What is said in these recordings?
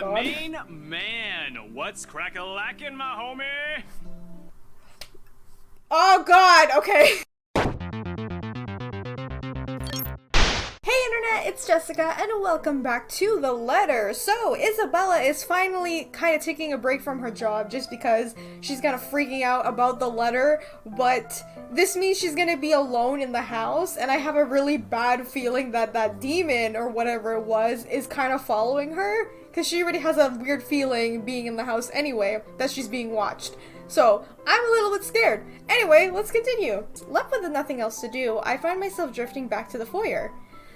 god. Main man, what's crack-a-lackin', my homie? Oh god, okay. Hey internet, it's Jessica and welcome back to The Letter. So, Isabella is finally kind of taking a break from her job just because she's kind of freaking out about the letter, but this means she's gonna be alone in the house, and I have a really bad feeling that that demon, or whatever it was, is kind of following her, because she already has a weird feeling being in the house anyway, that she's being watched. So, I'm a little bit scared. Anyway, let's continue. Left with nothing else to do, I find myself drifting back to the foyer.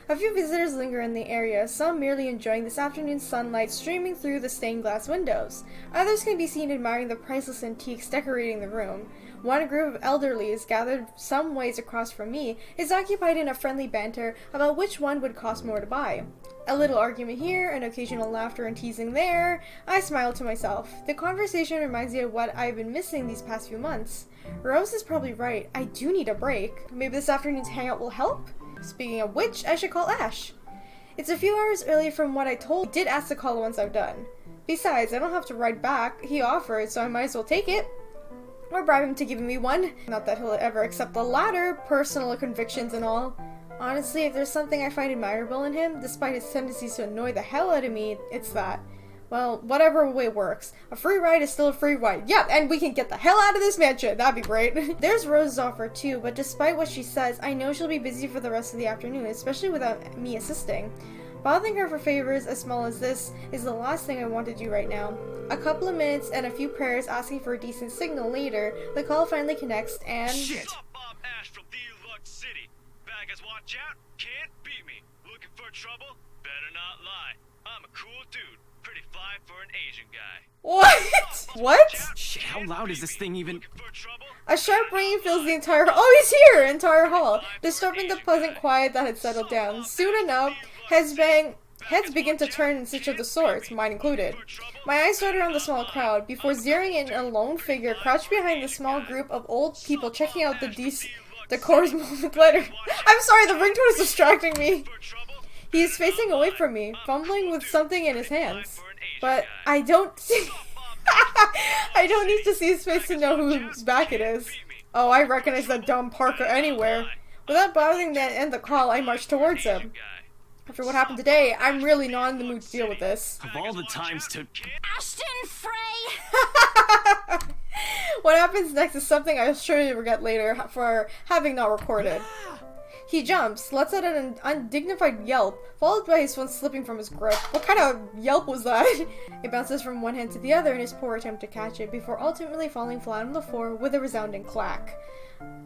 A few visitors linger in the area, some merely enjoying this afternoon's sunlight streaming through the stained glass windows. Others can be seen admiring the priceless antiques decorating the room. One group of elderlies, gathered some ways across from me, is occupied in a friendly banter about which one would cost more to buy. A little argument here, an occasional laughter and teasing there. I smile to myself. The conversation reminds me of what I've been missing these past few months. Rose is probably right. I do need a break. Maybe this afternoon's hangout will help? Speaking of which, I should call Ash. It's a few hours early from what I told. I did ask to call once I've done. Besides, I don't have to write back. He offered, so I might as well take it. Or bribe him to give me one. Not that he'll ever accept the latter, personal convictions and all. Honestly, if there's something I find admirable in him, despite his tendencies to annoy the hell out of me, it's that. Well, whatever way works. A free ride is still a free ride. Yeah, and we can get the hell out of this mansion. That'd be great. There's Rose's offer too, but despite what she says, I know she'll be busy for the rest of the afternoon, especially without me assisting. Bothering her for favors as small as this is the last thing I want to do right now. A couple of minutes and a few prayers asking for a decent signal later, the call finally connects and... Shit! Bob Ash from the Lux City. Baggers, watch out. Can't beat me. Looking for trouble? Better not lie. I'm a cool dude. Pretty fly for an Asian guy. What? What? Shit, how loud is this thing even? A sharp ringing fills the entire entire hall, disturbing the pleasant quiet that had settled down. Soon enough, heads begin to turn in such of the sorts, mine included. My eyes dart around the small crowd, before zeroing in a lone figure crouched behind the small group of old people checking out the decorous moment letter. I'm sorry, the ringtone is distracting me. He is facing away from me, fumbling with something in his hands. But I don't see... I don't need to see his face to know whose back it is. Oh, I recognize that dumb Parker anywhere. Without bothering to end the call, I march towards him. After what happened today, I'm really not in the mood to deal with this. Of all the times to... Ashton Frey! What happens next is something I'll surely regret later for having not recorded. He jumps, lets out an undignified yelp, followed by his phone slipping from his grip. What kind of yelp was that? It bounces from one hand to the other in his poor attempt to catch it, before ultimately falling flat on the floor with a resounding clack.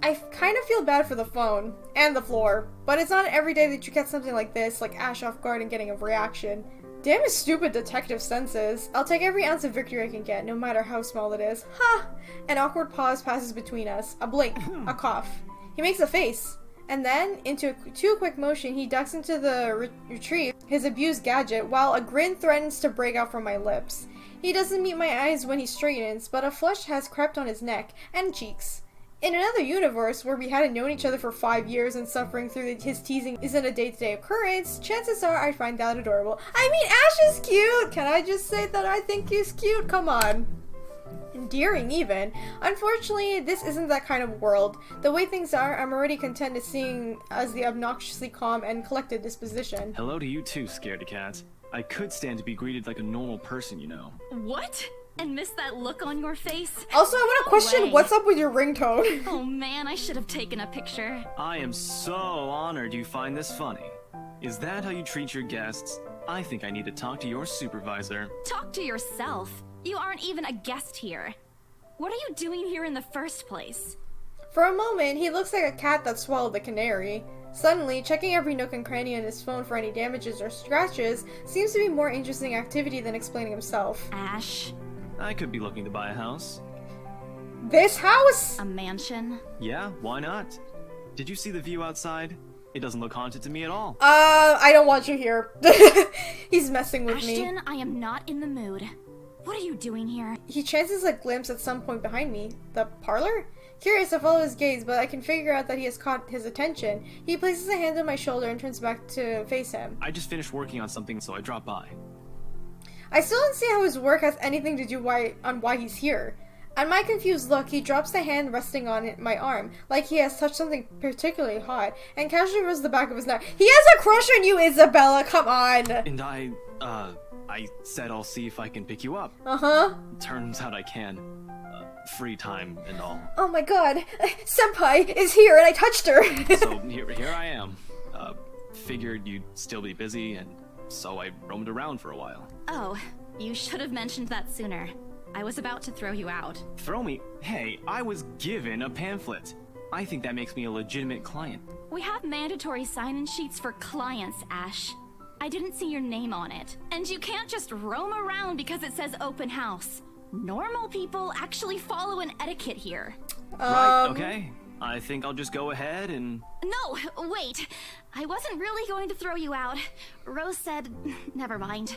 I kind of feel bad for the phone, and the floor, but it's not every day that you get something like this, like Ash off guard and getting a reaction. Damn his stupid detective senses. I'll take every ounce of victory I can get, no matter how small it is. Ha! An awkward pause passes between us. A blink. A cough. He makes a face. And then, into a quick motion, he ducks into the retrieve his abused gadget, while a grin threatens to break out from my lips. He doesn't meet my eyes when he straightens, but a flush has crept on his neck and cheeks. In another universe, where we hadn't known each other for 5 years and suffering through his teasing isn't a day-to-day occurrence, chances are I'd find that adorable. I mean, Ash is cute! Can I just say that I think he's cute? Come on. Endearing even. Unfortunately, this isn't that kind of world. The way things are, I'm already content to seeing as the obnoxiously calm and collected disposition. Hello to you too, scaredy cat. I could stand to be greeted like a normal person, you know. What? And miss that look on your face? Also, I want to question what's up with your ringtone. Oh man, I should have taken a picture. I am so honored you find this funny. Is that how you treat your guests? I think I need to talk to your supervisor. Talk to yourself. You aren't even a guest here. What are you doing here in the first place? For a moment, he looks like a cat that swallowed the canary. Suddenly, checking every nook and cranny on his phone for any damages or scratches seems to be more interesting activity than explaining himself. Ash. I could be looking to buy a house. This house? A mansion? Yeah, why not? Did you see the view outside? It doesn't look haunted to me at all. I don't want you here. He's messing with me. Ashton, I am not in the mood. What are you doing here? He chances a glimpse at some point behind me. The parlor? Curious, I follow his gaze, but I can figure out that he has caught his attention. He places a hand on my shoulder and turns back to face him. I just finished working on something, so I dropped by. I still don't see how his work has anything to do on why he's here. On my confused look, he drops the hand resting on my arm, like he has touched something particularly hot, and casually rubs the back of his neck. He has a crush on you, Isabella, come on! And I said I'll see if I can pick you up. Uh-huh. Turns out I can. Free time and all. Oh my god, Senpai is here and I touched her! So here I am. Figured you'd still be busy, and so I roamed around for a while. Oh, you should have mentioned that sooner. I was about to throw you out. Throw me? Hey, I was given a pamphlet. I think that makes me a legitimate client. We have mandatory sign-in sheets for clients, Ash. I didn't see your name on it. And you can't just roam around because it says open house. Normal people actually follow an etiquette here. Right, okay. I think I'll just go ahead and... No, wait. I wasn't really going to throw you out. Rose said... Never mind.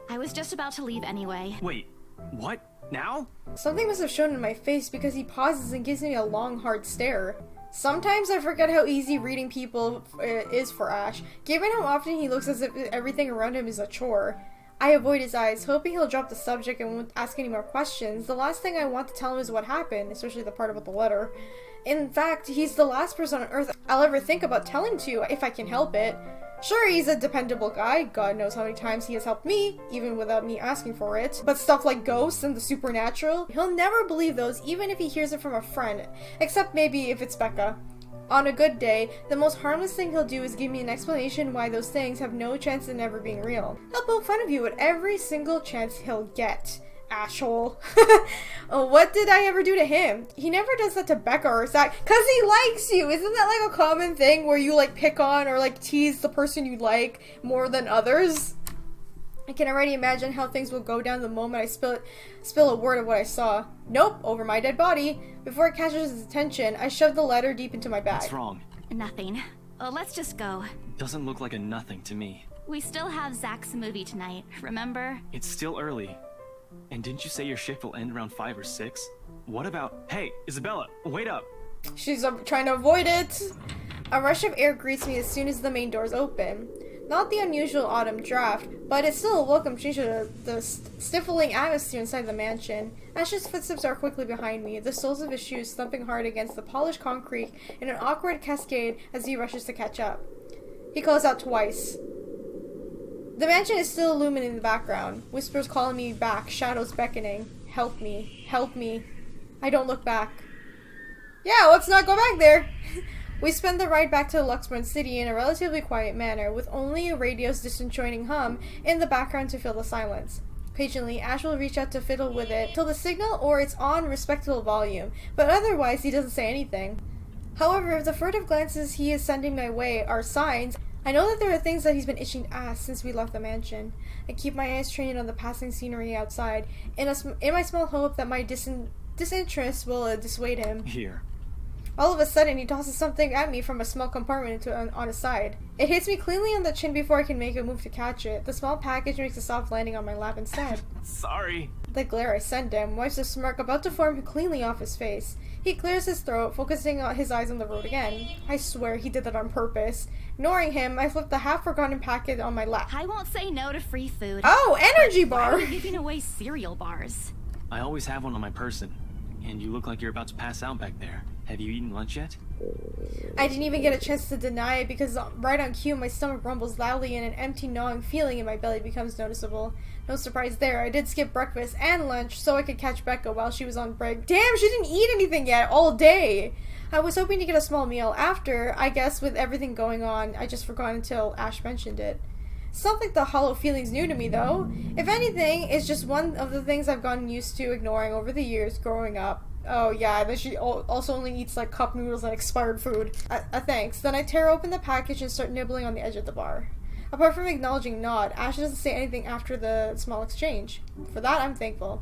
I was just about to leave anyway. Wait, what? Now? Something must have shown in my face because he pauses and gives me a long, hard stare. Sometimes I forget how easy reading people is for Ash, given how often he looks as if everything around him is a chore. I avoid his eyes, hoping he'll drop the subject and won't ask any more questions. The last thing I want to tell him is what happened, especially the part about the letter. In fact, he's the last person on Earth I'll ever think about telling to, if I can help it. Sure, he's a dependable guy, God knows how many times he has helped me, even without me asking for it, but stuff like ghosts and the supernatural, he'll never believe those, even if he hears it from a friend, except maybe if it's Becca. On a good day, the most harmless thing he'll do is give me an explanation why those things have no chance of never being real. He'll poke fun of you at every single chance he'll get. Ashhole. What did I ever do to him? He never does that to Becca or Zach, cause he likes you! Isn't that like a common thing where you like pick on or like tease the person you like more than others? I can already imagine how things will go down the moment I spill a word of what I saw. Nope, over my dead body. Before it catches his attention, I shove the letter deep into my bag. What's wrong? Nothing. Let's just go. Doesn't look like a nothing to me. We still have Zach's movie tonight, remember? It's still early. And didn't you say your shift will end around 5 or 6? What about... Hey, Isabella, wait up! She's trying to avoid it! A rush of air greets me as soon as the main doors open. Not the unusual autumn draft, but it's still a welcome change to the stifling atmosphere inside the mansion. Ash's footsteps are quickly behind me, the soles of his shoes thumping hard against the polished concrete in an awkward cascade as he rushes to catch up. He calls out twice. The mansion is still illuminated in the background, whispers calling me back, shadows beckoning. Help me, help me. I don't look back. Yeah, let's not go back there! We spend the ride back to the Luxburn City in a relatively quiet manner, with only a radio's disjointing hum in the background to fill the silence. Occasionally, Ash will reach out to fiddle with it till the signal or it's on respectable volume, but otherwise he doesn't say anything. However, if the furtive glances he is sending my way are signs, I know that there are things that he's been itching to ask since we left the mansion. I keep my eyes trained on the passing scenery outside, in my small hope that my disinterest will dissuade him. Here. All of a sudden, he tosses something at me from a small compartment on his side. It hits me cleanly on the chin before I can make a move to catch it. The small package makes a soft landing on my lap instead. Sorry. The glare I send him wipes a smirk about to form cleanly off his face. He clears his throat, focusing his eyes on the road again. I swear he did that on purpose. Ignoring him, I flip the half-forgotten packet on my lap. I won't say no to free food. Oh, energy bar! Why are you giving away cereal bars? I always have one on my person, and you look like you're about to pass out back there. Have you eaten lunch yet? I didn't even get a chance to deny it because right on cue my stomach rumbles loudly and an empty gnawing feeling in my belly becomes noticeable. No surprise there, I did skip breakfast and lunch so I could catch Becca while she was on break. Damn, she didn't eat anything yet all day! I was hoping to get a small meal after, I guess with everything going on, I just forgot until Ash mentioned it. It's not like the hollow feeling's new to me though. If anything, it's just one of the things I've gotten used to ignoring over the years growing up. Oh yeah, then she also only eats like cup noodles and expired food. Thanks. Then I tear open the package and start nibbling on the edge of the bar. Apart from acknowledging nod, Ash doesn't say anything after the small exchange. For that, I'm thankful.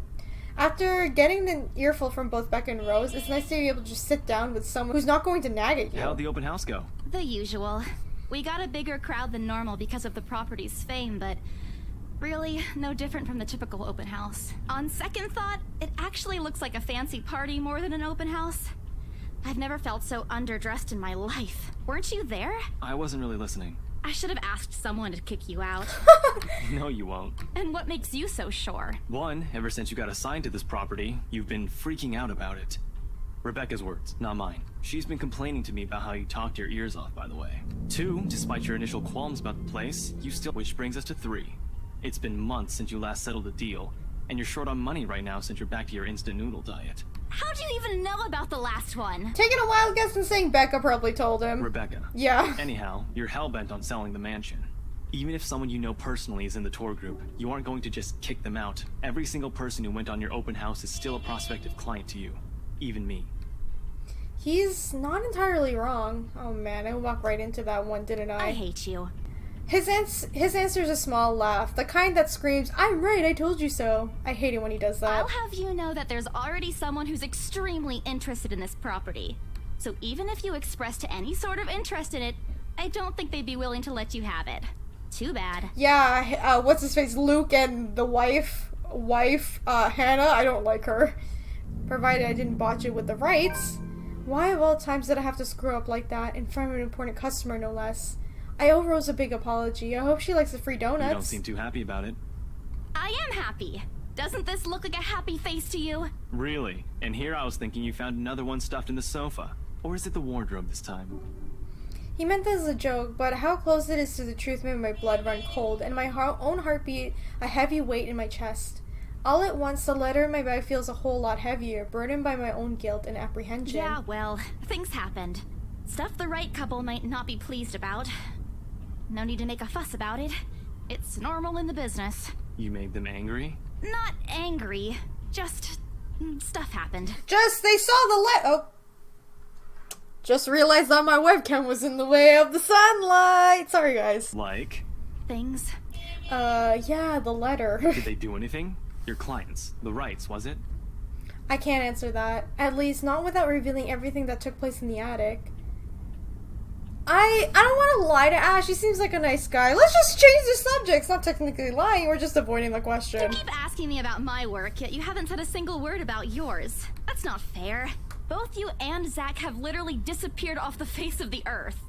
After getting an earful from both Becca and Rose, it's nice to be able to just sit down with someone who's not going to nag at you. How'd the open house go? The usual. We got a bigger crowd than normal because of the property's fame, but really, no different from the typical open house. On second thought, it actually looks like a fancy party more than an open house. I've never felt so underdressed in my life. Weren't you there? I wasn't really listening. I should have asked someone to kick you out. No, you won't. And what makes you so sure? One, ever since you got assigned to this property, you've been freaking out about it. Rebecca's words, not mine. She's been complaining to me about how you talked your ears off, by the way. Two, despite your initial qualms about the place, you still... Which brings us to three. It's been months since you last settled a deal, and you're short on money right now since you're back to your instant noodle diet. How do you even know about the last one? Taking a wild guess and saying Becca probably told him. Rebecca. Yeah. Anyhow, you're hell-bent on selling the mansion. Even if someone you know personally is in the tour group, you aren't going to just kick them out. Every single person who went on your open house is still a prospective client to you. Even me. He's not entirely wrong. Oh man, I walked right into that one, didn't I? I hate you. His answer is a small laugh, the kind that screams, "I'm right, I told you so." I hate it when he does that. I'll have you know that there's already someone who's extremely interested in this property. So even if you expressed any sort of interest in it, I don't think they'd be willing to let you have it. Too bad. Yeah, what's his face? Luke and the wife, Hannah, I don't like her. Provided I didn't botch it with the rights. Why of all times did I have to screw up like that, in front of an important customer no less? I owe Rose a big apology. I hope she likes the free donuts. You don't seem too happy about it. I am happy. Doesn't this look like a happy face to you? Really? And here I was thinking you found another one stuffed in the sofa. Or is it the wardrobe this time? He meant this as a joke, but how close it is to the truth made my blood run cold, and my own heartbeat a heavy weight in my chest. All at once, the letter in my bag feels a whole lot heavier, burdened by my own guilt and apprehension. Yeah, well, things happened. Stuff the right couple might not be pleased about. No need to make a fuss about it. It's normal in the business. You made them angry? Not angry. Just... stuff happened. They saw the oh. Just realized that my webcam was in the way of the sunlight. Sorry, guys. Like? Things. Yeah, the letter. Did they do anything? Your clients. The rights, was it? I can't answer that. At least not without revealing everything that took place in the attic. I don't want to lie to Ash. He seems like a nice guy. Let's just change the subject. It's not technically lying. We're just avoiding the question. You keep asking me about my work, yet you haven't said a single word about yours. That's not fair. Both you and Zach have literally disappeared off the face of the earth.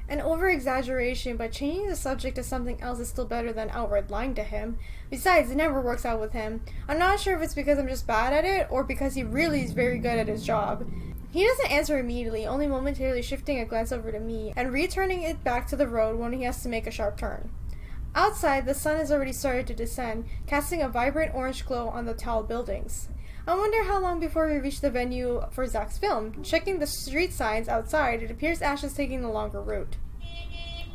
An over-exaggeration, but changing the subject to something else is still better than outright lying to him. Besides, it never works out with him. I'm not sure if it's because I'm just bad at it, or because he really is very good at his job. He doesn't answer immediately, only momentarily shifting a glance over to me, and returning it back to the road when he has to make a sharp turn. Outside, the sun has already started to descend, casting a vibrant orange glow on the tall buildings. I wonder how long before we reach the venue for Zach's film. Checking the street signs outside, it appears Ash is taking the longer route.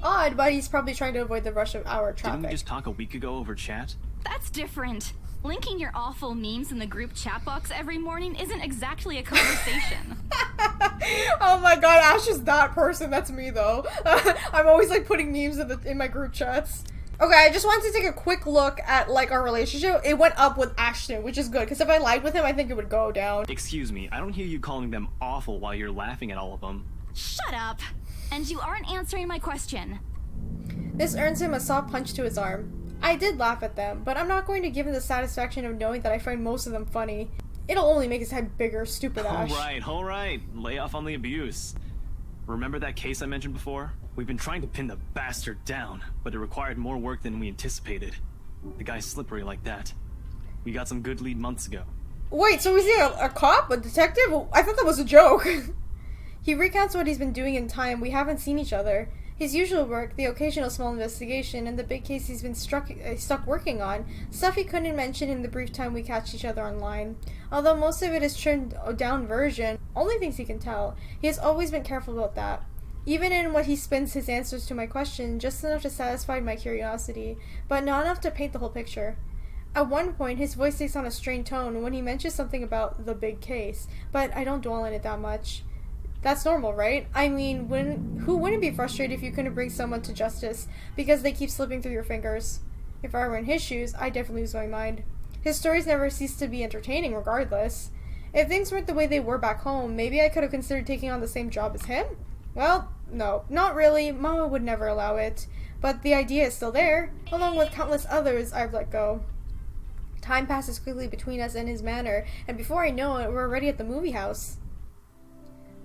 Odd, but he's probably trying to avoid the rush of hour traffic. Didn't we just talk a week ago over chat? That's different. Linking your awful memes in the group chat box every morning isn't exactly a conversation. Oh my god, Ash is that person. That's me, though. I'm always, like, putting memes in my group chats. Okay, I just wanted to take a quick look at, like, our relationship. It went up with Ashton, which is good, because if I lied with him, I think it would go down. Excuse me, I don't hear you calling them awful while you're laughing at all of them. Shut up! And you aren't answering my question. This earns him a soft punch to his arm. I did laugh at them, but I'm not going to give him the satisfaction of knowing that I find most of them funny. It'll only make his head bigger, stupid Ash. Alright. Lay off on the abuse. Remember that case I mentioned before? We've been trying to pin the bastard down, but it required more work than we anticipated. The guy's slippery like that. We got some good lead months ago. Wait, so is he a cop? A detective? I thought that was a joke. He recounts what he's been doing in time we haven't seen each other. His usual work, the occasional small investigation, and the big case he's been stuck working on, stuff he couldn't mention in the brief time we catch each other online. Although most of it is trimmed down version, only things he can tell, he has always been careful about that. Even in what he spends his answers to my question, just enough to satisfy my curiosity, but not enough to paint the whole picture. At one point, his voice takes on a strained tone when he mentions something about the big case, but I don't dwell on it that much. That's normal, right? I mean, who wouldn't be frustrated if you couldn't bring someone to justice because they keep slipping through your fingers? If I were in his shoes, I'd definitely lose my mind. His stories never cease to be entertaining regardless. If things weren't the way they were back home, maybe I could have considered taking on the same job as him? Well, no, not really. Mama would never allow it. But the idea is still there, along with countless others I've let go. Time passes quickly between us and his manor, and before I know it, we're already at the movie house.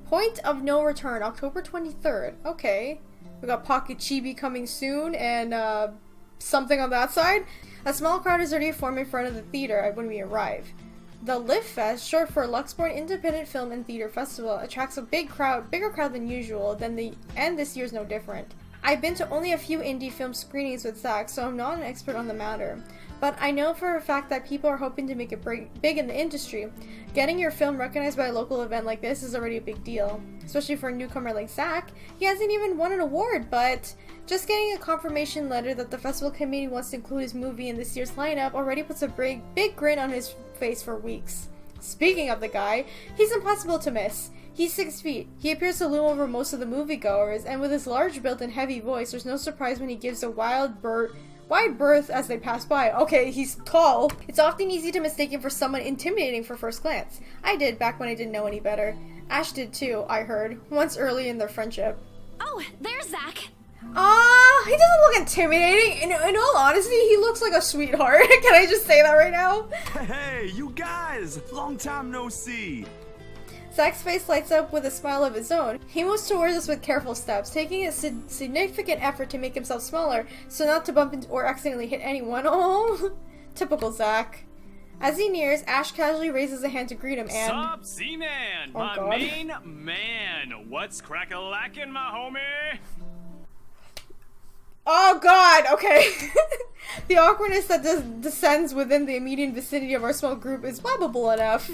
Point of no return, October 23rd. Okay. We got Pocket Chibi coming soon, and something on that side. A small crowd is already formed in front of the theater when we arrive. The Live Fest, short for Luxport Independent Film and Theater Festival, attracts a bigger crowd than usual, and this year's no different. I've been to only a few indie film screenings with Zach, so I'm not an expert on the matter. But I know for a fact that people are hoping to make it big in the industry. Getting your film recognized by a local event like this is already a big deal. Especially for a newcomer like Zach. He hasn't even won an award, but just getting a confirmation letter that the festival committee wants to include his movie in this year's lineup already puts a big grin on his face for weeks. Speaking of the guy, he's impossible to miss. He's 6 feet. He appears to loom over most of the moviegoers, and with his large build and heavy voice, there's no surprise when he gives a wide berth as they pass by. Okay, he's tall. It's often easy to mistake him for someone intimidating for first glance. I did back when I didn't know any better. Ash did too, I heard, once early in their friendship. Oh, there's Zach. He doesn't look intimidating. In all honesty, he looks like a sweetheart. Can I just say that right now? Hey, you guys! Long time no see! Zach's face lights up with a smile of his own. He moves towards us with careful steps, taking a significant effort to make himself smaller, so not to bump into or accidentally hit anyone. Oh, typical Zach. As he nears, Ash casually raises a hand to greet him and... Sup, Z-Man, Oh, my God. main man. What's crack-a-lackin', my homie? Oh god, okay. The awkwardness that descends within the immediate vicinity of our small group is lovable enough.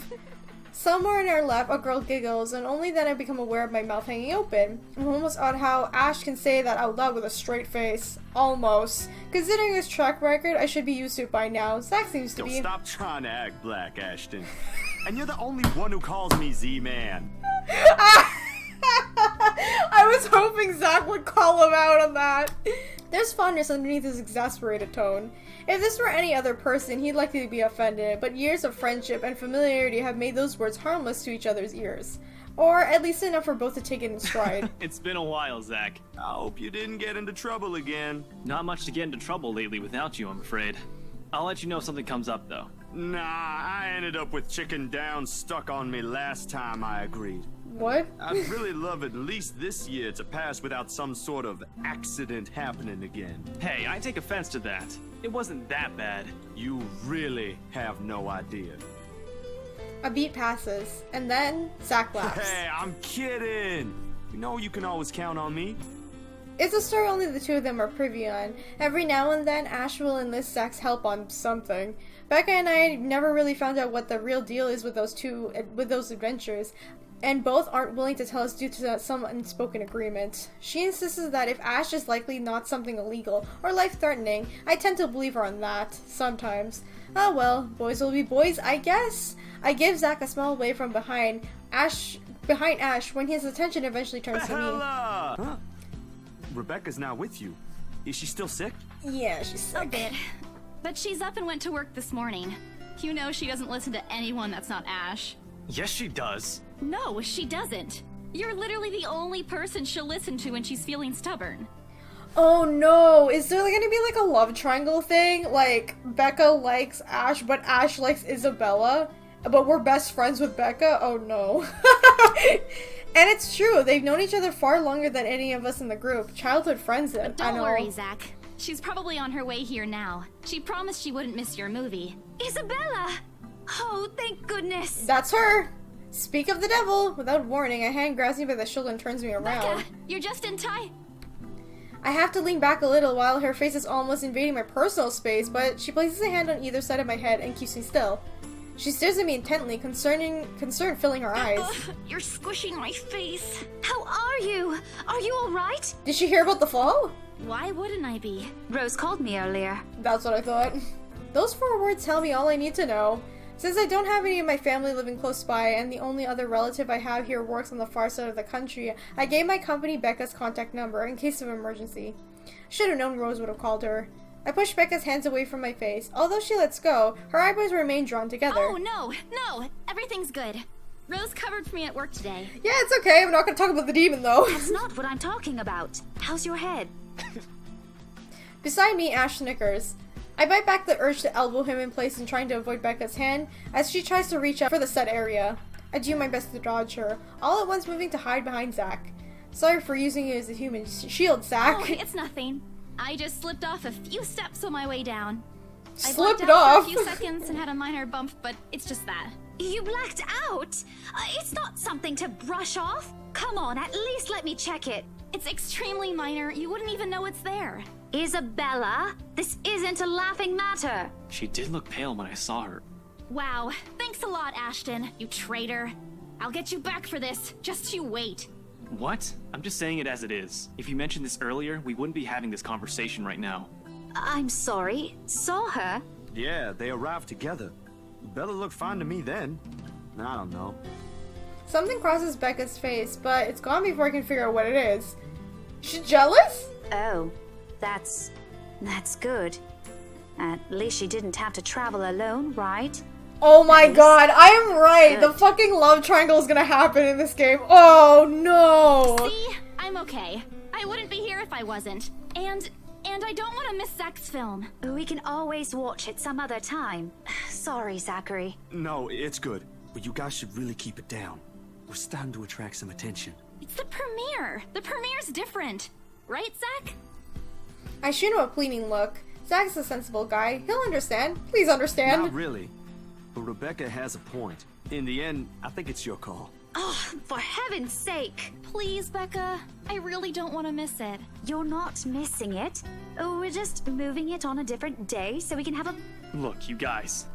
Somewhere in our lap, a girl giggles, and only then I become aware of my mouth hanging open. I'm almost odd how Ash can say that out loud with a straight face. Almost. Considering his track record, I should be used to it by now. Zach seems to Yo, be... stop trying to act black, Ashton. And you're the only one who calls me Z-Man. I was hoping Zach would call him out on that. There's fondness underneath his exasperated tone. If this were any other person, he'd likely be offended, but years of friendship and familiarity have made those words harmless to each other's ears. Or at least enough for both to take it in stride. It's been a while, Zach. I hope you didn't get into trouble again. Not much to get into trouble lately without you, I'm afraid. I'll let you know if something comes up, though. Nah, I ended up with chicken down stuck on me last time I agreed. What? I'd really love at least this year to pass without some sort of accident happening again. Hey, I take offense to that. It wasn't that bad. You really have no idea. A beat passes, and then Zach laughs. Hey, I'm kidding. You know you can always count on me. It's a story only the two of them are privy on. Every now and then, Ash will enlist Zach's help on something. Becca and I never really found out what the real deal is with those adventures, and both aren't willing to tell us due to some unspoken agreement. She insists that if Ash is likely not something illegal or life-threatening, I tend to believe her on that, sometimes. Oh well, boys will be boys, I guess. I give Zach a small wave from behind Ash when his attention eventually turns to me. Bella! Huh? Rebecca's not with you. Is she still sick? Yeah, she's sick. A bit. But she's up and went to work this morning. You know she doesn't listen to anyone that's not Ash. Yes, she does. No, she doesn't. You're literally the only person she'll listen to when she's feeling stubborn. Oh no, is there gonna be like a love triangle thing? Like, Becca likes Ash, but Ash likes Isabella? But we're best friends with Becca? Oh no. And it's true, they've known each other far longer than any of us in the group. Childhood friends, I Don't know. worry, Zach. She's probably on her way here now. She promised she wouldn't miss your movie. Isabella! Oh, thank goodness! That's her! Speak of the devil! Without warning, a hand grabs me by the shoulder and turns me around. Becca, you're just in time. I have to lean back a little while her face is almost invading my personal space, but she places a hand on either side of my head and keeps me still. She stares at me intently, concern filling her eyes. You're squishing my face. How are you? Are you alright? Did she hear about the fall? Why wouldn't I be? Rose called me earlier. That's what I thought. Those 4 words tell me all I need to know. Since I don't have any of my family living close by, and the only other relative I have here works on the far side of the country, I gave my company Becca's contact number in case of emergency. Should have known Rose would have called her. I pushed Becca's hands away from my face. Although she lets go, her eyebrows remain drawn together. Oh, no, everything's good. Rose covered for me at work today. Yeah, it's okay. I'm not gonna talk about the demon, though. That's not what I'm talking about. How's your head? Beside me, Ash snickers. I bite back the urge to elbow him in place and trying to avoid Becca's hand as she tries to reach out for the set area. I do my best to dodge her, all at once moving to hide behind Zach. Sorry for using you as a human shield, Zach. Oh, it's nothing. I just slipped off a few steps on my way down. Slipped I blacked out off? for a few seconds and had a minor bump, but it's just that. You blacked out? It's not something to brush off. Come on, at least let me check it. It's extremely minor. You wouldn't even know it's there. Isabella, this isn't a laughing matter. She did look pale when I saw her. Wow. Thanks a lot, Ashton, you traitor. I'll get you back for this. Just you wait. What? I'm just saying it as it is. If you mentioned this earlier, we wouldn't be having this conversation right now. I'm sorry. Saw her? Yeah, they arrived together. Bella looked fine to me then. I don't know. Something crosses Becca's face, but it's gone before I can figure out what it is. She jealous? Oh, that's good. At least she didn't have to travel alone, right? Oh my god, I am right! Good. The fucking love triangle is gonna happen in this game. Oh no! See? I'm okay. I wouldn't be here if I wasn't. And I don't want to miss Zach's film. We can always watch it some other time. Sorry, Zachary. No, it's good. But you guys should really keep it down. We're starting to attract some attention. It's the premiere. The premiere's different. Right, Zach? I shoot him a pleading look. Zach's a sensible guy. He'll understand. Please understand. Not really. But Rebecca has a point. In the end, I think it's your call. Oh, for heaven's sake. Please, Becca. I really don't want to miss it. You're not missing it. Oh, we're just moving it on a different day so we can have a... Look, you guys.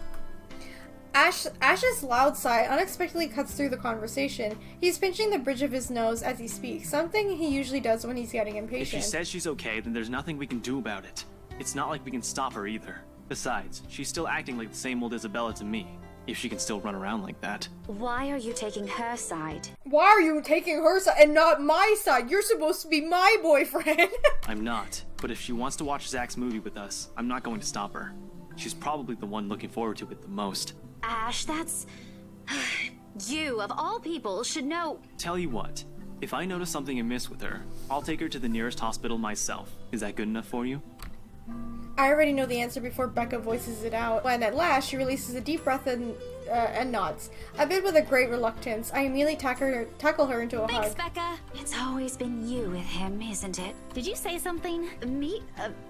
Ash's loud sigh unexpectedly cuts through the conversation. He's pinching the bridge of his nose as he speaks, something he usually does when he's getting If impatient. she says she's okay, then there's nothing we can do about it. It's not like we can stop her either. Besides, she's still acting like the same old Isabella to me. If she can still run around like that. Why are you taking her side? Why are you taking her side and not my side? You're supposed to be my boyfriend. I'm not. But if she wants to watch Zach's movie with us, I'm not going to stop her. She's probably the one looking forward to it the most. Ash, that's... You, of all people, should know... Tell you what, if I notice something amiss with her, I'll take her to the nearest hospital myself. Is that good enough for you? I already know the answer before Becca voices it out, when at last she releases a deep breath and nods. A bit with a great reluctance, I immediately tackle her into a Thanks, hug. Becca. It's always been you with him, isn't it? Did you say something? Me?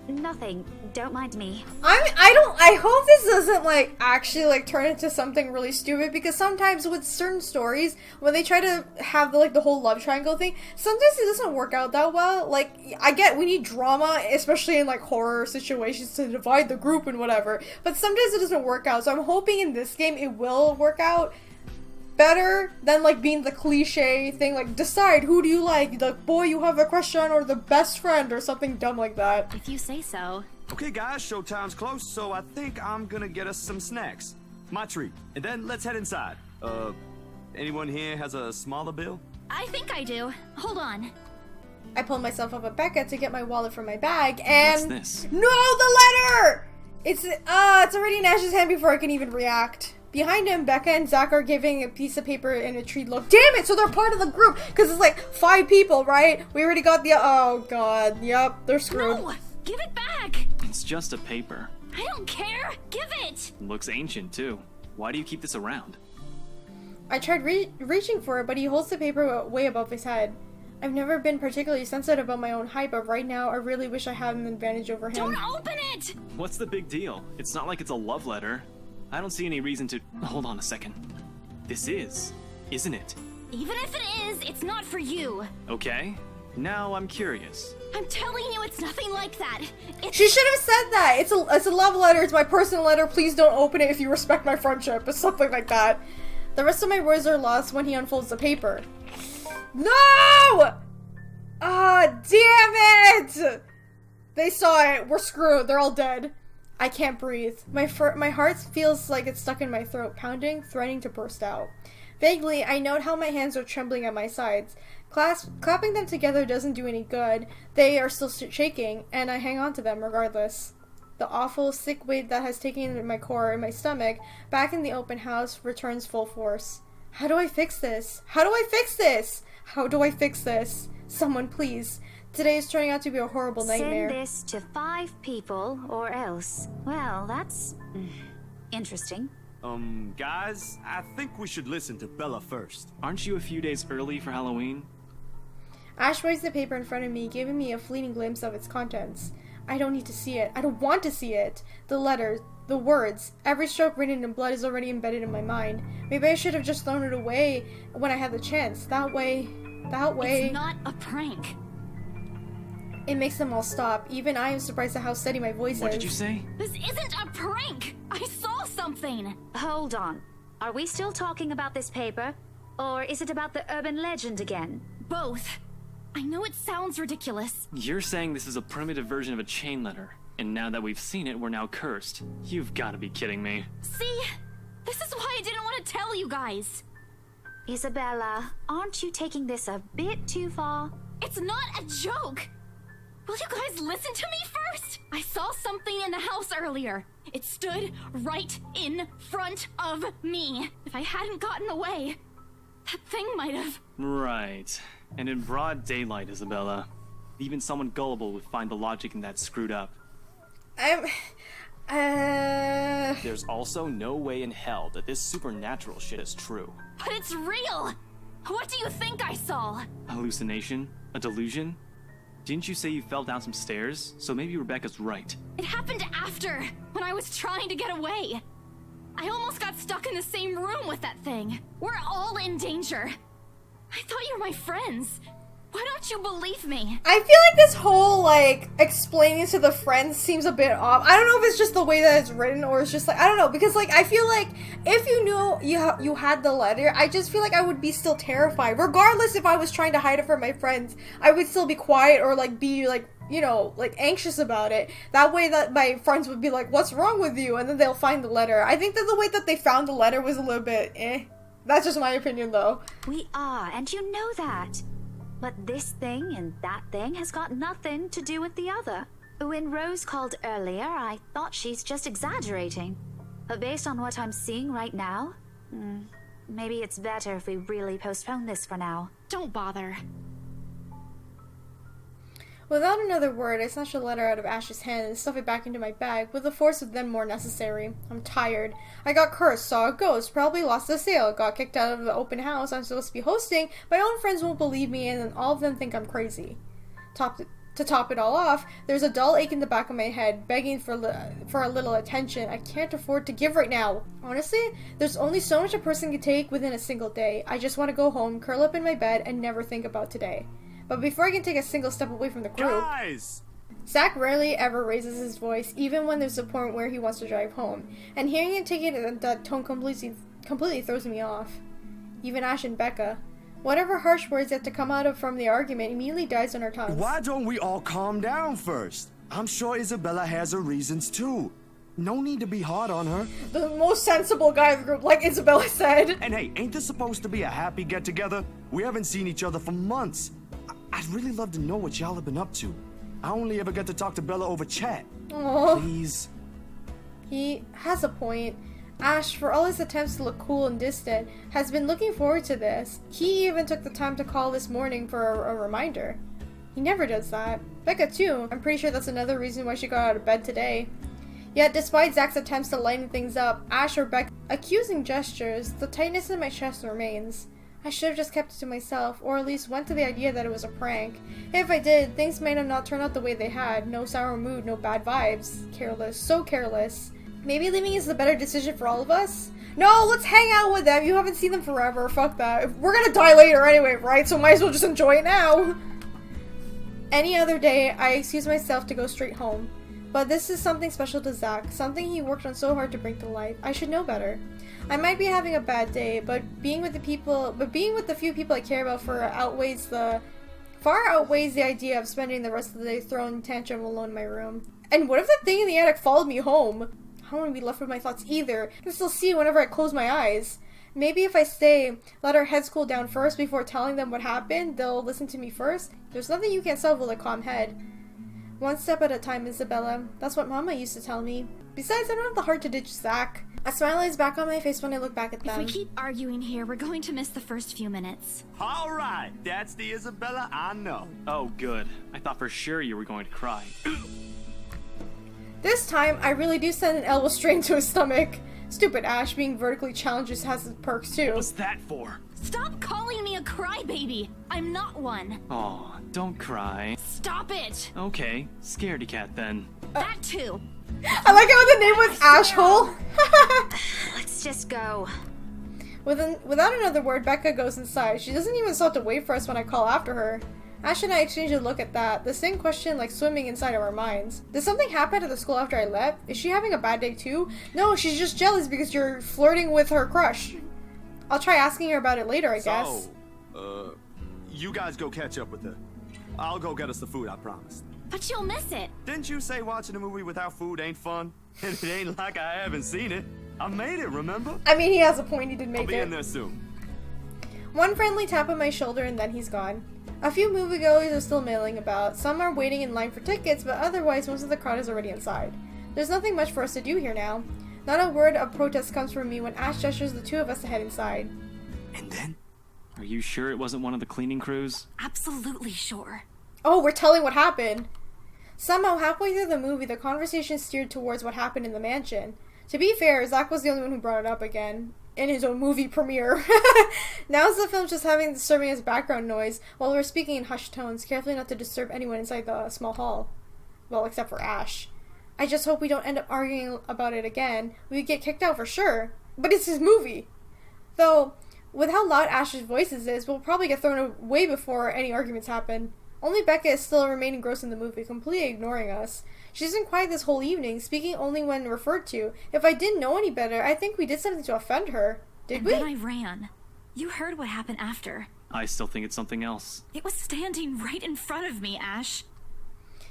Nothing. Don't mind me. I hope this doesn't actually turn into something really stupid, because sometimes with certain stories, when they try to have the whole love triangle thing, sometimes it doesn't work out that well. I get we need drama, especially in horror situations to divide the group and whatever, but sometimes it doesn't work out, so I'm hoping in this game it will work out better than being the cliche thing, decide who do you like, the boy you have a crush on or the best friend or something dumb like that. If you say so. Okay, guys, showtime's close, so I think I'm gonna get us some snacks. My treat. And then let's head inside. Anyone here has a smaller bill? I think I do. Hold on. I pulled myself up at Becca to get my wallet from my bag, and... What's this? No, the letter! It's already in Ash's hand before I can even react. Behind him, Becca and Zach are giving a piece of paper and a treat look. Damn it! So they're part of the group! Because it's 5 people, right? We already got the... Oh, God. Yep, they're screwed. No! Give it back! It's just a paper. I don't care! Give it! Looks ancient, too. Why do you keep this around? I tried reaching for it, but he holds the paper way above his head. I've never been particularly sensitive about my own height, but right now I really wish I had an advantage over him. Don't open it! What's the big deal? It's not like it's a love letter. I don't see any reason to... Hold on a second. This is, isn't it? Even if it is, it's not for you. Okay. Now I'm curious. I'm telling you, it's nothing like that. It's... She should have said that! It's a love letter, it's my personal letter, please don't open it if you respect my friendship, or something like that. The rest of my words are lost when he unfolds the paper. No! Ah, damn it! They saw it. We're screwed. They're all dead. I can't breathe. My heart feels like it's stuck in my throat, pounding, threatening to burst out. Vaguely, I note how my hands are trembling at my sides. Clapping them together doesn't do any good. They are still shaking, and I hang on to them regardless. The awful, sick weight that has taken my core and my stomach back in the open house returns full force. How do I fix this? How do I fix this? How do I fix this? Someone please. Today is turning out to be a horrible nightmare. Send this to 5 people or else. Well, that's... interesting. Guys, I think we should listen to Bella first. Aren't you a few days early for Halloween? Ash waves the paper in front of me, giving me a fleeting glimpse of its contents. I don't need to see it. I don't want to see it. The letters, the words, every stroke written in blood is already embedded in my mind. Maybe I should have just thrown it away when I had the chance. That way... It's not a prank. It makes them all stop. Even I am surprised at how steady my voice is. What did you say? This isn't a prank! I saw something! Hold on. Are we still talking about this paper? Or is it about the urban legend again? Both. I know it sounds ridiculous. You're saying this is a primitive version of a chain letter, and now that we've seen it, we're now cursed. You've got to be kidding me. See? This is why I didn't want to tell you guys. Isabella, aren't you taking this a bit too far? It's not a joke! Will you guys listen to me first? I saw something in the house earlier. It stood right in front of me. If I hadn't gotten away, that thing might have... Right. And in broad daylight, Isabella. Even someone gullible would find the logic in that screwed up. There's also no way in hell that this supernatural shit is true. But it's real! What do you think I saw? A hallucination? A delusion? Didn't you say you fell down some stairs? So maybe Rebecca's right. It happened after, when I was trying to get away. I almost got stuck in the same room with that thing. We're all in danger. I thought you were my friends. Why don't you believe me? I feel like this whole, like, explaining to the friends seems a bit off. I don't know if it's just the way that it's written or it's just like, I don't know. Because, like, I feel like if you knew you had the letter, I just feel like I would be still terrified. Regardless if I was trying to hide it from my friends, I would still be quiet or, like, be, like, you know, like, anxious about it. That way that my friends would be like, what's wrong with you? And then they'll find the letter. I think that the way that they found the letter was a little bit That's just my opinion, though. We are, and you know that. But this thing and that thing has got nothing to do with the other. When Rose called earlier, I thought she's just exaggerating. But based on what I'm seeing right now, maybe it's better if we really postpone this for now. Don't bother. Without another word, I snatched the letter out of Ash's hand and stuffed it back into my bag, with the force of then more necessary. I'm tired. I got cursed, saw a ghost, probably lost the sale, got kicked out of the open house I'm supposed to be hosting, my own friends won't believe me, and then all of them think I'm crazy. To top it all off, there's a dull ache in the back of my head, begging for a little attention I can't afford to give right now. Honestly, there's only so much a person can take within a single day. I just want to go home, curl up in my bed, and never think about today. But before I can take a single step away from the group, Guys! Zach rarely ever raises his voice, even when there's a point where he wants to drive home. And hearing him take it in that tone completely throws me off. Even Ash and Becca. Whatever harsh words have to come out from the argument immediately dies on our tongues. Why don't we all calm down first? I'm sure Isabella has her reasons too. No need to be hard on her. The most sensible guy of the group, like Isabella said. And hey, ain't this supposed to be a happy get-together? We haven't seen each other for months. I'd really love to know what y'all have been up to. I only ever get to talk to Bella over chat. Aww. Please. He has a point. Ash, for all his attempts to look cool and distant, has been looking forward to this. He even took the time to call this morning for a reminder. He never does that. Becca too. I'm pretty sure that's another reason why she got out of bed today. Yet, despite Zach's attempts to lighten things up, Ash or Becca accusing gestures, the tightness in my chest remains. I should have just kept it to myself, or at least went to the idea that it was a prank. If I did, things might have not turned out the way they had. No sour mood, no bad vibes. Careless, so careless. Maybe leaving is the better decision for all of us? No, let's hang out with them. You haven't seen them forever. Fuck that. We're gonna die later anyway, right? So might as well just enjoy it now. Any other day, I excuse myself to go straight home. But this is something special to Zach, something he worked on so hard to bring to life. I should know better. I might be having a bad day, but being with the few people I care about far outweighs the idea of spending the rest of the day throwing tantrum alone in my room. And what if the thing in the attic followed me home? I don't want to be left with my thoughts either. I can still see whenever I close my eyes. Maybe if I stay, let our heads cool down first before telling them what happened, they'll listen to me first. There's nothing you can't solve with a calm head. One step at a time, Isabella. That's what Mama used to tell me. Besides, I don't have the heart to ditch Zach. A smile is back on my face when I look back at them. If we keep arguing here, we're going to miss the first few minutes. All right, that's the Isabella I know. Oh, good. I thought for sure you were going to cry. This time, I really do send an elbow straight into his stomach. Stupid Ash, being vertically challenged just has its perks too. What was that for? Stop calling me a crybaby. I'm not one. Aw, don't cry. Stop it. Okay, scaredy cat then. That too. I like how the name was Ashhole. Let's just go. Without another word, Becca goes inside. She doesn't even stop to wait for us when I call after her. Ash and I exchange a look at that, the same question like swimming inside of our minds. Did something happen at the school after I left? Is she having a bad day too? No, she's just jealous because you're flirting with her crush. I'll try asking her about it later, I guess. So, you guys go catch up with her. I'll go get us the food, I promise. But you'll miss it. Didn't you say watching a movie without food ain't fun? And it ain't like I haven't seen it. I made it, remember? I mean, he has a point, he did make I'll be it. in there soon. One friendly tap on my shoulder and then he's gone. A few moviegoers are still milling about. Some are waiting in line for tickets, but otherwise most of the crowd is already inside. There's nothing much for us to do here now. Not a word of protest comes from me when Ash gestures the two of us to head inside. And then? Are you sure it wasn't one of the cleaning crews? Absolutely sure. Oh, we're telling what happened. Somehow, halfway through the movie, the conversation steered towards what happened in the mansion. To be fair, Zach was the only one who brought it up again. In his own movie premiere. Now the film's just serving as background noise while we're speaking in hushed tones, carefully not to disturb anyone inside the small hall. Well, except for Ash. I just hope we don't end up arguing about it again. We'd get kicked out for sure. But it's his movie. Though, with how loud Ash's voice is, we'll probably get thrown away before any arguments happen. Only Becca is still remaining engrossed in the movie, completely ignoring us. She's been quiet this whole evening, speaking only when referred to. If I didn't know any better, I think we did something to offend her. Did we? And then I ran. You heard what happened after. I still think it's something else. It was standing right in front of me, Ash.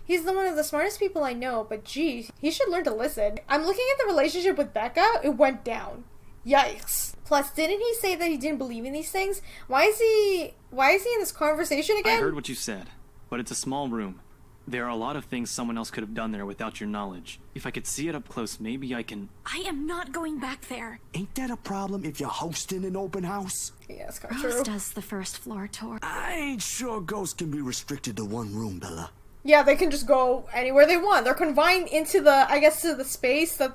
He's one of the smartest people I know, but gee, he should learn to listen. I'm looking at the relationship with Becca, it went down. Yikes. Plus, didn't he say that he didn't believe in these things? Why is he in this conversation again? I heard what you said, but it's a small room. There are a lot of things someone else could have done there without your knowledge. If I could see it up close, maybe I can... I am not going back there. Ain't that a problem if you're hosting an open house? Yeah, it's kind of Rose true. does the first floor tour. I ain't sure ghosts can be restricted to one room, Bella. Yeah, they can just go anywhere they want. They're confined into to the space that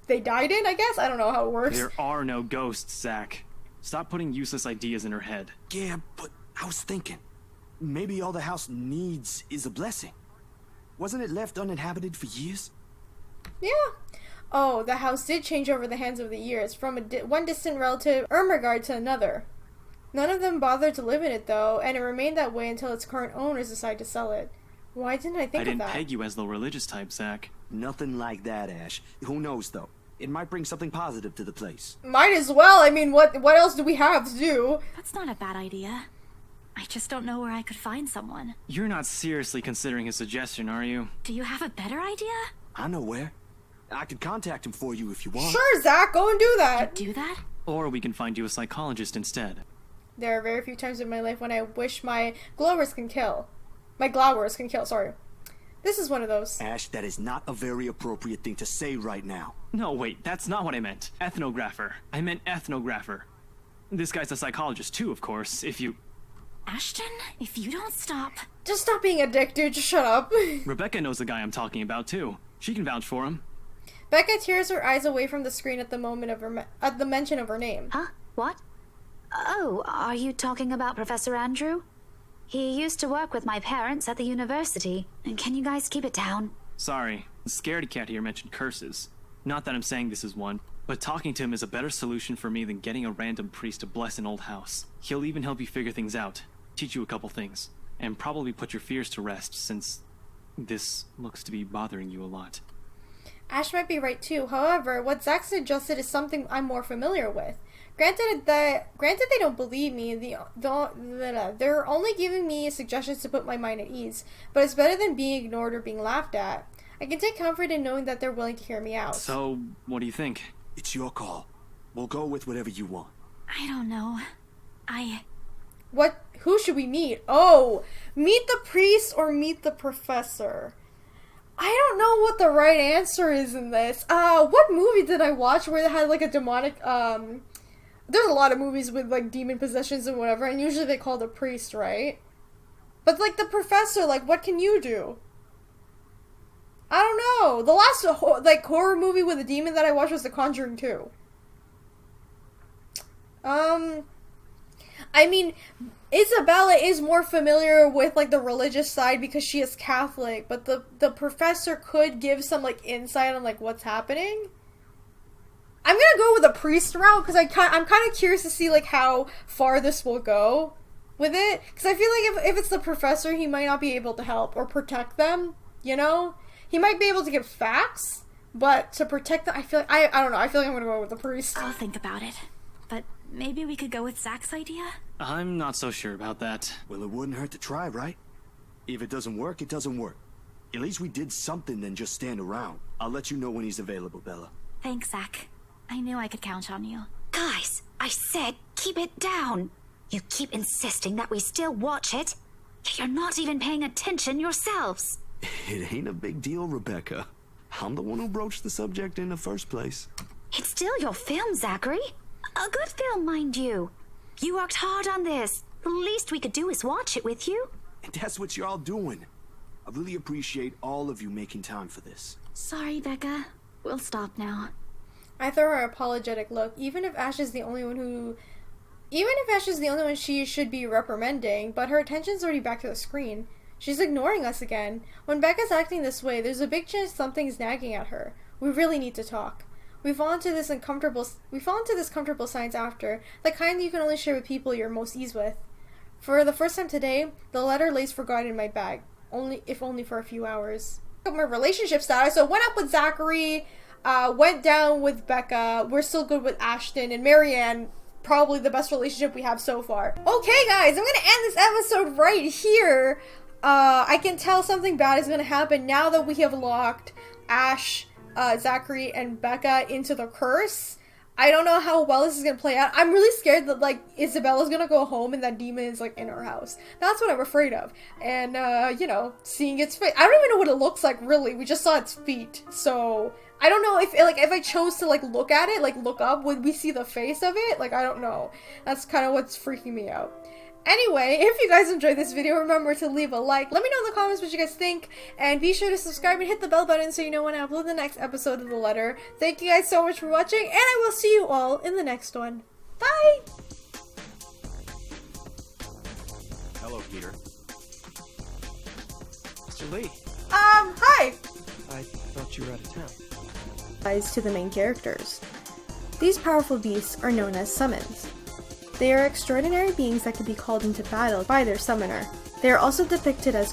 they died in, I guess? I don't know how it works. There are no ghosts, Zach. Stop putting useless ideas in her head. Yeah, but I was thinking, maybe all the house needs is a blessing. Wasn't it left uninhabited for years? Yeah. Oh, the house did change over the hands of the years, from one distant relative, Ermengarde, to another. None of them bothered to live in it, though, and it remained that way until its current owners decided to sell it. Why didn't I think I didn't of that? peg you as the religious type, Zach. Nothing like that, Ash. Who knows, though? It might bring something positive to the place. Might as well. I mean, what else do we have to do? That's not a bad idea. I just don't know where I could find someone. You're not seriously considering his suggestion, are you? Do you have a better idea? I know where. I could contact him for you if you want. Sure, Zach, go and do that. Do that? Or we can find you a psychologist instead. There are very few times in my life when I wish my glowers can kill. My glowers can kill, sorry. This is one of those. Ash, that is not a very appropriate thing to say right now. No, wait, that's not what I meant. Ethnographer. I meant ethnographer. This guy's a psychologist too, of course, if you... Ashton, if you don't stop... Just stop being a dick, dude. Just shut up. Rebecca knows the guy I'm talking about too. She can vouch for him. Becca tears her eyes away from the screen at the mention of her name. Huh? What? Oh, are you talking about Professor Andrew? He used to work with my parents at the university. And can you guys keep it down? Sorry, the scaredy cat here mentioned curses. Not that I'm saying this is one, but talking to him is a better solution for me than getting a random priest to bless an old house. He'll even help you figure things out, teach you a couple things, and probably put your fears to rest since this looks to be bothering you a lot. Ash might be right too. However, what Zach suggested is something I'm more familiar with. Granted they don't believe me, they're only giving me suggestions to put my mind at ease, but it's better than being ignored or being laughed at. I can take comfort in knowing that they're willing to hear me out. So, what do you think? It's your call. We'll go with whatever you want. I don't know. Who should we meet? Oh, meet the priest or meet the professor? I don't know what the right answer is in this. What movie did I watch where they had like a demonic, there's a lot of movies with like demon possessions and whatever, and usually they call the priest, right? But like the professor, like what can you do? I don't know. The last horror movie with a demon that I watched was The Conjuring 2. I mean, Isabella is more familiar with like the religious side because she is Catholic, but the professor could give some like insight on like what's happening. I'm gonna go with a priest route because I'm kind of curious to see like how far this will go with it, because I feel like if it's the professor, he might not be able to help or protect them, you know? He might be able to give facts, but to protect them, I feel like, I don't know, I feel like I'm gonna go with the priest. I'll think about it. But maybe we could go with Zach's idea? I'm not so sure about that. Well, it wouldn't hurt to try, right? If it doesn't work, it doesn't work. At least we did something than just stand around. I'll let you know when he's available, Bella. Thanks, Zach. I knew I could count on you. Guys, I said keep it down. You keep insisting that we still watch it, yet you're not even paying attention yourselves. It ain't a big deal, Rebecca. I'm the one who broached the subject in the first place. It's still your film, Zachary. A good film, mind you. You worked hard on this. The least we could do is watch it with you. And that's what you're all doing. I really appreciate all of you making time for this. Sorry, Becca. We'll stop now. I throw her an apologetic look, even if Ash is the only one she should be reprimanding, but her attention's already back to the screen. She's ignoring us again. When Becca's acting this way, there's a big chance something's nagging at her. We really need to talk. We fall into this comfortable silence after, the kind that you can only share with people you're most ease with. For the first time today, the letter lays forgotten in my bag, if only for a few hours. My relationship status, so went up with Zachary, went down with Becca, we're still good with Ashton, and Marianne, probably the best relationship we have so far. Okay guys, I'm gonna end this episode right here. I can tell something bad is gonna happen now that we have locked Ash, Zachary, and Becca into the curse. I don't know how well this is gonna play out. I'm really scared that like Isabella's gonna go home and that demon is like in her house. That's what I'm afraid of. And you know, seeing its face. I don't even know what it looks like really. We just saw its feet. So I don't know if I chose to like look at it, like look up, would we see the face of it? Like I don't know. That's kind of what's freaking me out. Anyway, if you guys enjoyed this video, remember to leave a like. Let me know in the comments what you guys think. And be sure to subscribe and hit the bell button so you know when I upload the next episode of The Letter. Thank you guys so much for watching, and I will see you all in the next one. Bye! Hello, Peter. Mr. Lee. Hi! I thought you were out of town. To the main characters. These powerful beasts are known as summons. They are extraordinary beings that can be called into battle by their summoner. They are also depicted as